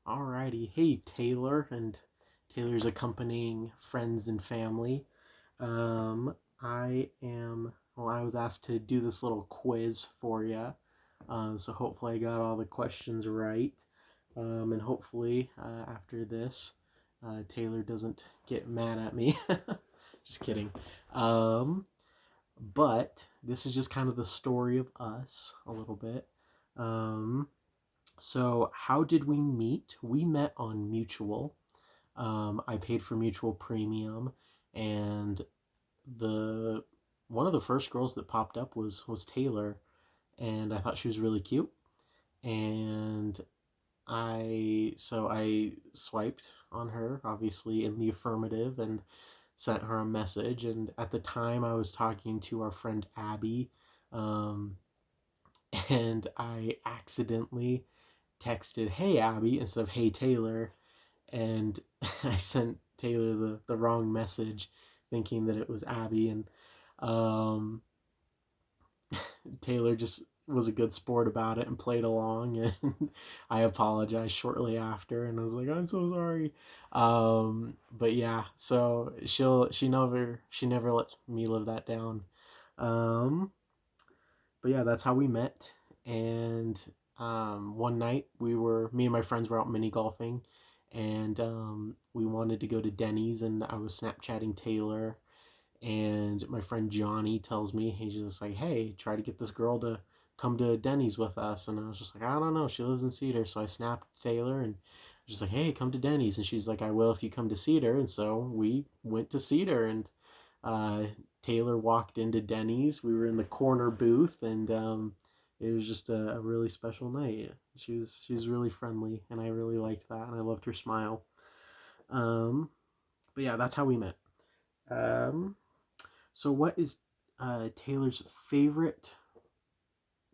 Alrighty. Hey, Taylor and Taylor's accompanying friends and family. I was asked to do this little quiz for you. So hopefully I got all the questions right. And hopefully after this, Taylor doesn't get mad at me. Just kidding. Um, but this is just kind of the story of us a little bit. Um, so, how did we meet? We met on Mutual. I paid for Mutual Premium, and the one of the first girls that popped up was Taylor, and I thought she was really cute. And I swiped on her, obviously in the affirmative, and sent her a message. And at the time, I was talking to our friend Abby, um, and I accidentally texted "Hey Abby" instead of "Hey Taylor," and I sent Taylor the wrong message, thinking that it was Abby, and um, Taylor just was a good sport about it and played along, and I apologized shortly after, and I was like, "I'm so sorry." But yeah, so she never lets me live that down. Um, but yeah, that's how we met. And one night me and my friends were out mini golfing, and we wanted to go to Denny's, and I was Snapchatting Taylor, and my friend Johnny tells me, he's just like, "Hey, try to get this girl to come to Denny's with us," and I was just like, "I don't know, she lives in Cedar," so I snapped Taylor and just like, "Hey, come to Denny's," and she's like, "I will if you come to Cedar," and so we went to Cedar, and uh, Taylor walked into Denny's. We were in the corner booth, and it was just a really special night. She was really friendly, and I really liked that, and I loved her smile. Um, but yeah, that's how we met. Um, so what is Taylor's favorite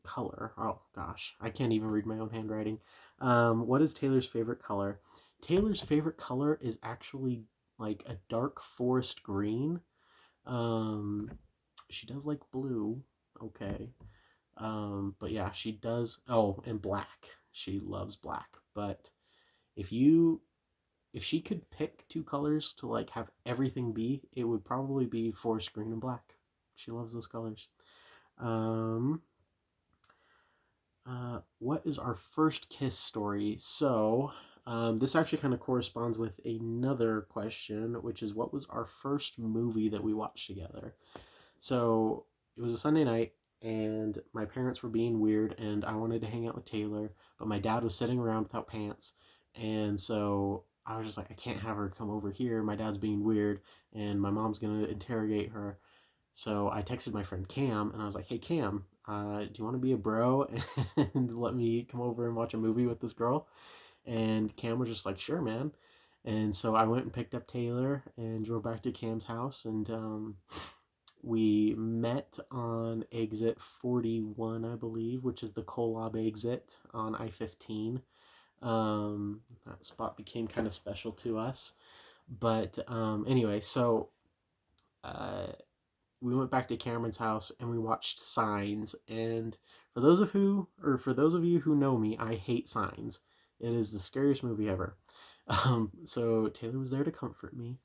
color? Oh gosh, I can't even read my own handwriting. What is Taylor's favorite color? Taylor's favorite color is actually like a dark forest green. Um, she does like blue. Okay. But yeah, she does. Oh, and black. She loves black. But if you if she could pick two colors to like have everything be, it would probably be forest green and black. She loves those colors. Um, what is our first kiss story? So, this actually kind of corresponds with another question, which is what was our first movie that we watched together? So it was a Sunday night, and my parents were being weird, and I wanted to hang out with Taylor, but my dad was sitting around without pants, and so I was just like, I can't have her come over here. My dad's being weird, and my mom's gonna interrogate her. So I texted my friend Cam, and I was like, Hey Cam, do you want to be a bro and let me come over and watch a movie with this girl? And Cam was just like, Sure, man. And so I went and picked up Taylor and drove back to Cam's house, and we met on exit 41, I believe, which is the Kolob exit on I 15. That spot became kind of special to us. But anyway, so uh, we went back to Cameron's house and we watched Signs. And for those of you who know me, I hate Signs. It is the scariest movie ever. So Taylor was there to comfort me,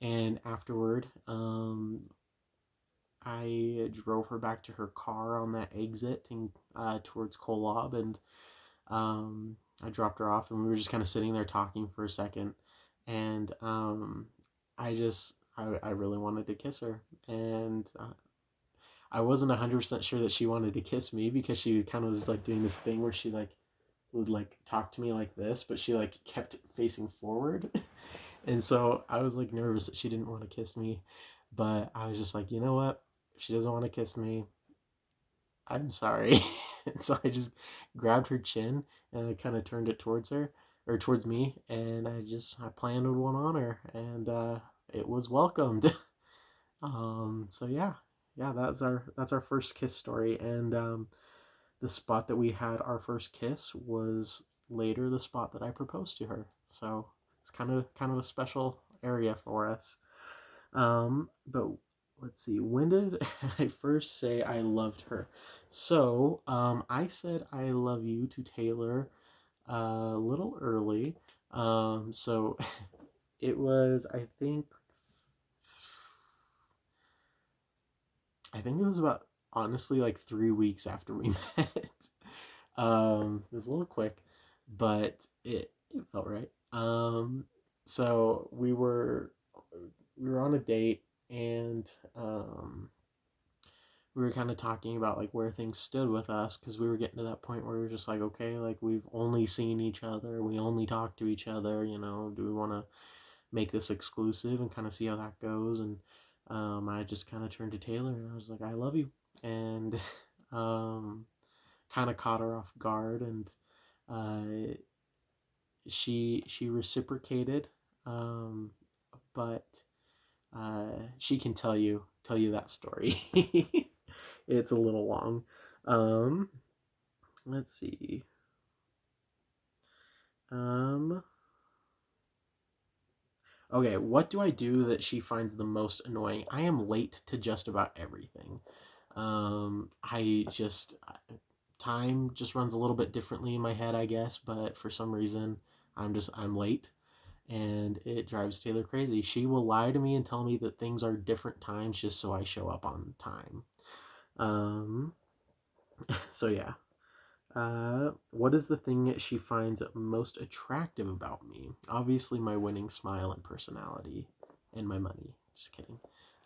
and afterward, I drove her back to her car on that exit and towards Kolob, and I dropped her off, and we were just kind of sitting there talking for a second, and I really wanted to kiss her, and I wasn't 100% sure that she wanted to kiss me because she kind of was like doing this thing where she like would like talk to me like this, but she like kept facing forward. And so I was like nervous that she didn't want to kiss me, but I was just like, you know what? If she doesn't want to kiss me, I'm sorry. And so I just grabbed her chin and I kind of turned it towards her or towards me, and I planted one on her, and it was welcomed. So yeah, yeah, that's our first kiss story, and the spot that we had our first kiss was later the spot that I proposed to her. So it's kind of a special area for us. But let's see, when did I first say I loved her? So I said I love you to Taylor a little early. early. So it was, I think it was about, honestly, like 3 weeks after we met. It was a little quick, but it felt right. So we were on a date, and we were kind of talking about like where things stood with us, because we were getting to that point where we were just like, okay, like we've only seen each other, we only talk to each other, do we want to make this exclusive and kind of see how that goes? And I just kind of turned to Taylor and I was like, I love you. And um, kind of caught her off guard, and uh, she reciprocated, um, but she can tell you that story. It's a little long. Um, let's see. Um, okay, what do I do that she finds the most annoying? I am late to just about everything. I just time just runs a little bit differently in my head, I guess, but for some reason, I'm late, and it drives Taylor crazy. She will lie to me and tell me that things are different times just so I show up on time. Um, so yeah. What is the thing that she finds most attractive about me? Obviously, my winning smile and personality, and my money. Just kidding.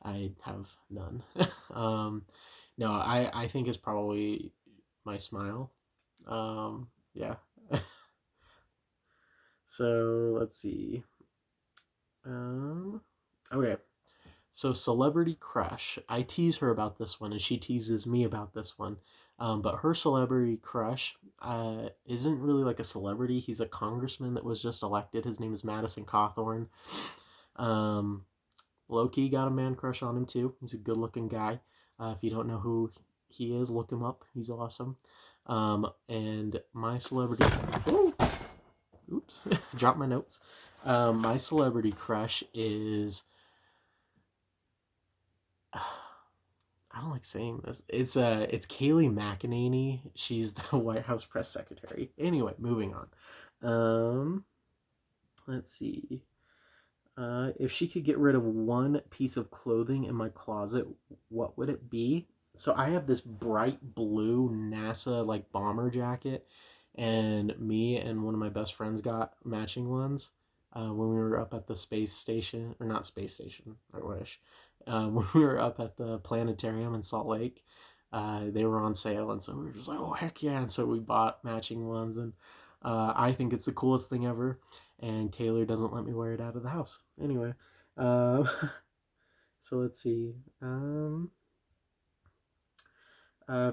I have none. um, no, I think it's probably my smile. Yeah. So let's see. Um, okay. So celebrity crush. I tease her about this one, and she teases me about this one. But her celebrity crush isn't really like a celebrity. He's a congressman that was just elected. His name is Madison Cawthorn. Um, Loki got a man crush on him too. He's a good-looking guy. If you don't know who he is, look him up. He's awesome. And my celebrity. Ooh, oops, dropped my notes. My celebrity crush is. I don't like saying this. It's Kayleigh McEnany. She's the White House press secretary. Anyway, moving on. Um, let's see. If she could get rid of one piece of clothing in my closet, what would it be? So I have this bright blue NASA like bomber jacket, and me and one of my best friends got matching ones when we were up at the space station, or not space station, I wish. When we were up at the planetarium in Salt Lake, they were on sale, and so we were just like, oh heck yeah! And so we bought matching ones, and I think it's the coolest thing ever. And Taylor doesn't let me wear it out of the house. Anyway, uh, so let's see.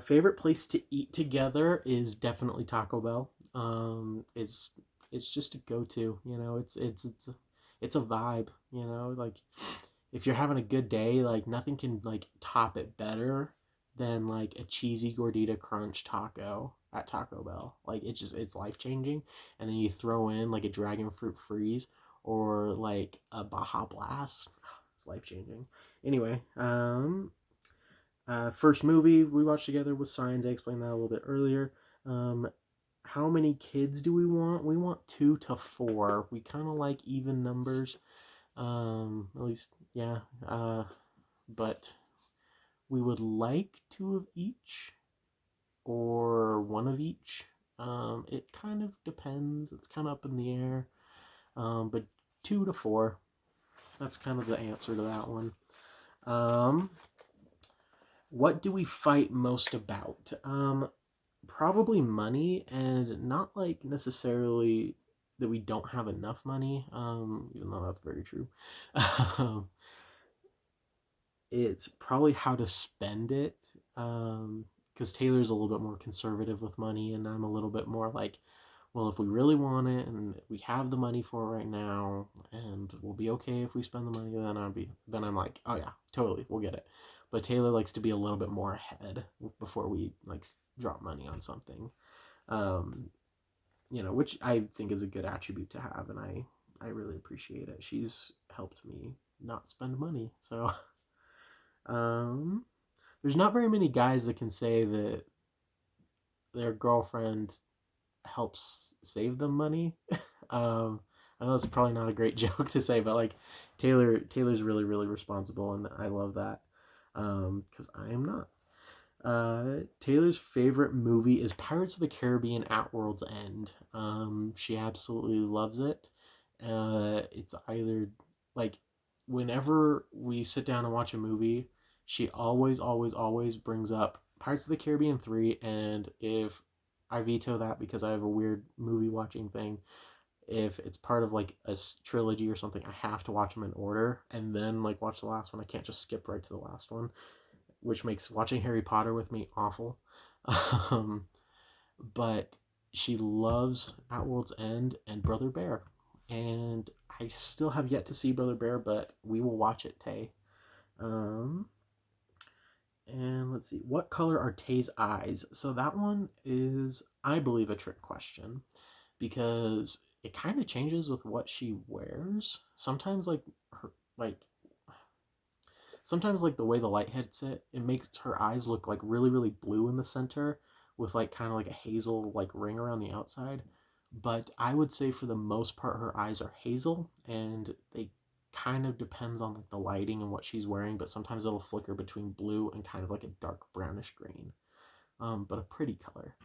Favorite place to eat together is definitely Taco Bell. It's just a go to. It's a vibe. Like if you're having a good day, like nothing can like top it better than like a cheesy gordita crunch taco at Taco Bell. Like it's life changing. And then you throw in like a dragon fruit freeze or like a Baja Blast. It's life changing. Anyway, first movie we watched together was Signs. I explained that a little bit earlier. Um, how many kids do we want? We want 2 to 4. We kind of like even numbers. At least, yeah. But we would like 2 of each or 1 of each. It kind of depends. It's kind of up in the air. But 2 to 4. That's kind of the answer to that one. What do we fight most about? Probably money, and not like necessarily that we don't have enough money. Even though that's very true. It's probably how to spend it. Because Taylor's a little bit more conservative with money, and I'm a little bit more like, well, if we really want it and we have the money for it right now, and we'll be okay if we spend the money, then I'm like, oh yeah, totally, we'll get it. But Taylor likes to be a little bit more ahead before we like drop money on something. Um, which I think is a good attribute to have, and I really appreciate it. She's helped me not spend money, so um, there's not very many guys that can say that their girlfriend helps save them money. um, I know that's probably not a great joke to say, but like Taylor's really really responsible, and I love that because I am not. Taylor's favorite movie is Pirates of the Caribbean at World's End. She absolutely loves it. It's either like whenever we sit down and watch a movie, she always brings up Pirates of the Caribbean 3. And if I veto that because I have a weird movie watching thing, if it's part of like a trilogy or something, I have to watch them in order and then like watch the last one. I can't just skip right to the last one, which makes watching Harry Potter with me awful. Um, but she loves At World's End and Brother Bear. And I still have yet to see Brother Bear, but we will watch it, Tay. Um, and let's see. What color are Tay's eyes? So that one is, I believe, a trick question because it kind of changes with what she wears. Like sometimes like the way the light hits it, it makes her eyes look like really really blue in the center with like kind of like a hazel like ring around the outside. But I would say for the most part her eyes are hazel, and they kind of depends on like the lighting and what she's wearing, but sometimes it'll flicker between blue and kind of like a dark brownish green. But a pretty color.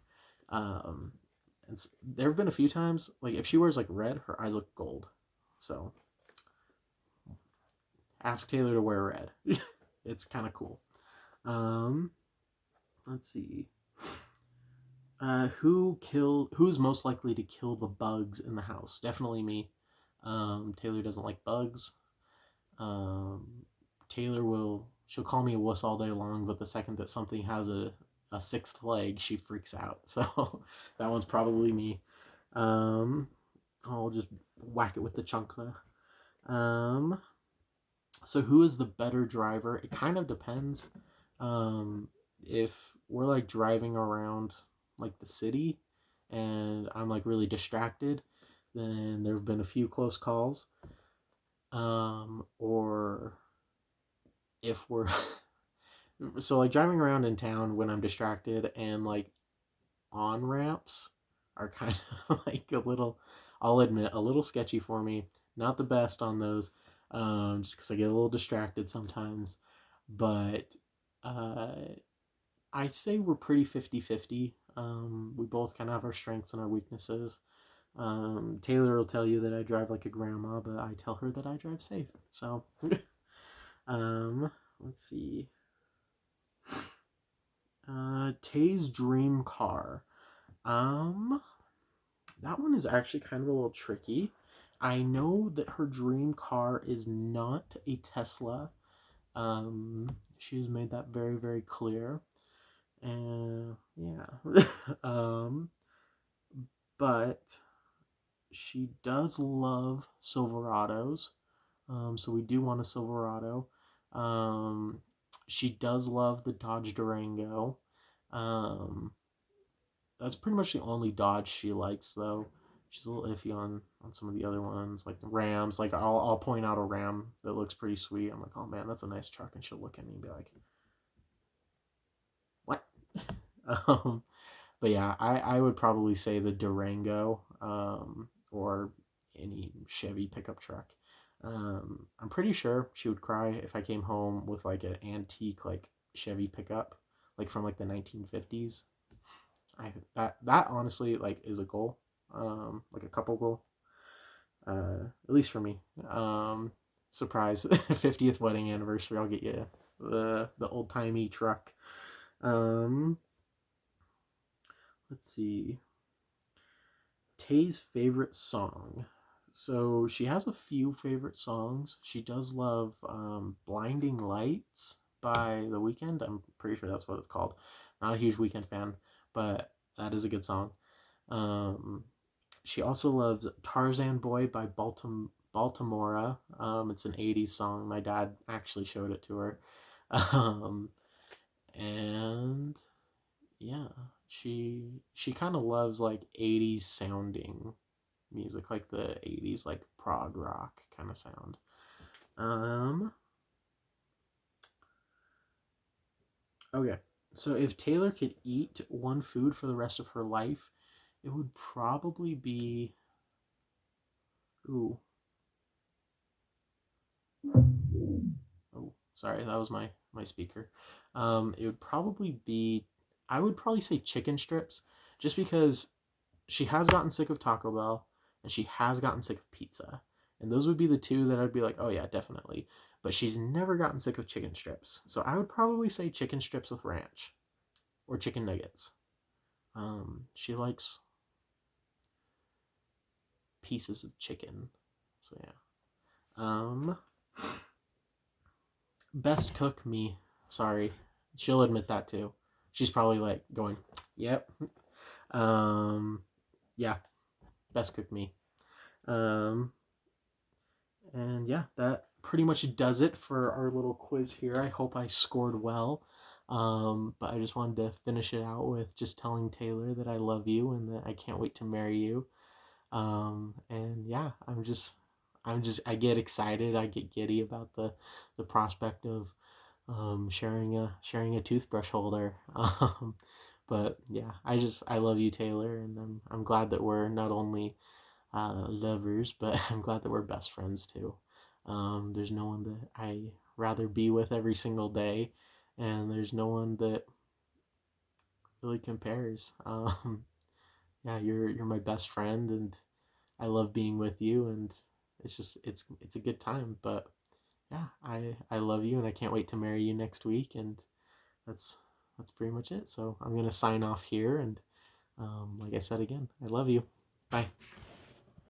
Um, and there have been a few times like if she wears like red, her eyes look gold. So ask Taylor to wear red. It's kind of cool. Um, let's see. Who's most likely to kill the bugs in the house? Definitely me. Taylor doesn't like bugs. Um, Taylor will she'll call me a wuss all day long, but the second that something has a sixth leg, she freaks out. So that one's probably me. Um, I'll just whack it with the chancla. Um, so who is the better driver? It kind of depends. Um, if we're like driving around like the city and I'm like really distracted, then there have been a few close calls. Or if we're so like driving around in town when I'm distracted and like on ramps are kind of like a little, I'll admit, a little sketchy for me. Not the best on those, just because I get a little distracted sometimes. But uh, I'd say we're pretty 50-50. We both kind of have our strengths and our weaknesses. Taylor will tell you that I drive like a grandma, but I tell her that I drive safe. So, um, let's see. Tay's dream car. Um, that one is actually kind of a little tricky. I know that her dream car is not a Tesla. She's made that very, very clear. And yeah. But she does love Silverados. So we do want a Silverado. Um, she does love the Dodge Durango. Um, that's pretty much the only Dodge she likes, though. She's a little iffy on some of the other ones, like the Rams. Like I'll point out a Ram that looks pretty sweet. I'm like, oh man, that's a nice truck, and she'll look at me and be like, what? um, but yeah, I would probably say the Durango, or any Chevy pickup truck. I'm pretty sure she would cry if I came home with like an antique like Chevy pickup, like from like the 1950s. That honestly like is a goal, like a couple goal, at least for me. Surprise, 50th wedding anniversary. I'll get you the old timey truck. Um, let's see. Tay's favorite song. So she has a few favorite songs. She does love "Blinding Lights" by The Weeknd. I'm pretty sure that's what it's called. Not a huge Weeknd fan, but that is a good song. Um, she also loves "Tarzan Boy" by Baltimora. It's an '80s song. My dad actually showed it to her. Um, and yeah, she kind of loves like '80s sounding music, like the '80s like prog rock kind of sound. Um, okay, so if Taylor could eat one food for the rest of her life, it would probably be Ooh. Oh, sorry, that was my speaker. It would probably be, I would probably say chicken strips, just because she has gotten sick of Taco Bell and she has gotten sick of pizza. And those would be the two that I'd be like, oh yeah, definitely. But she's never gotten sick of chicken strips. So I would probably say chicken strips with ranch or chicken nuggets. She likes pieces of chicken. So yeah. Um, Best cook me. Sorry. She'll admit that too. She's probably like going, yep. Um, yeah, best cook me. Um, And yeah, that pretty much does it for our little quiz here. I hope I scored well. But I just wanted to finish it out with just telling Taylor that I love you and that I can't wait to marry you. And yeah, I get excited. I get giddy about the prospect of sharing a toothbrush holder. But yeah, I love you, Taylor, and I'm glad that we're not only lovers, but I'm glad that we're best friends too. There's no one that I rather be with every single day, and there's no one that really compares. Yeah, you're my best friend, and I love being with you, and it's a good time. But yeah, I love you, and I can't wait to marry you next week, and that's that's pretty much it. So I'm gonna sign off here, and like I said again, I love you. Bye.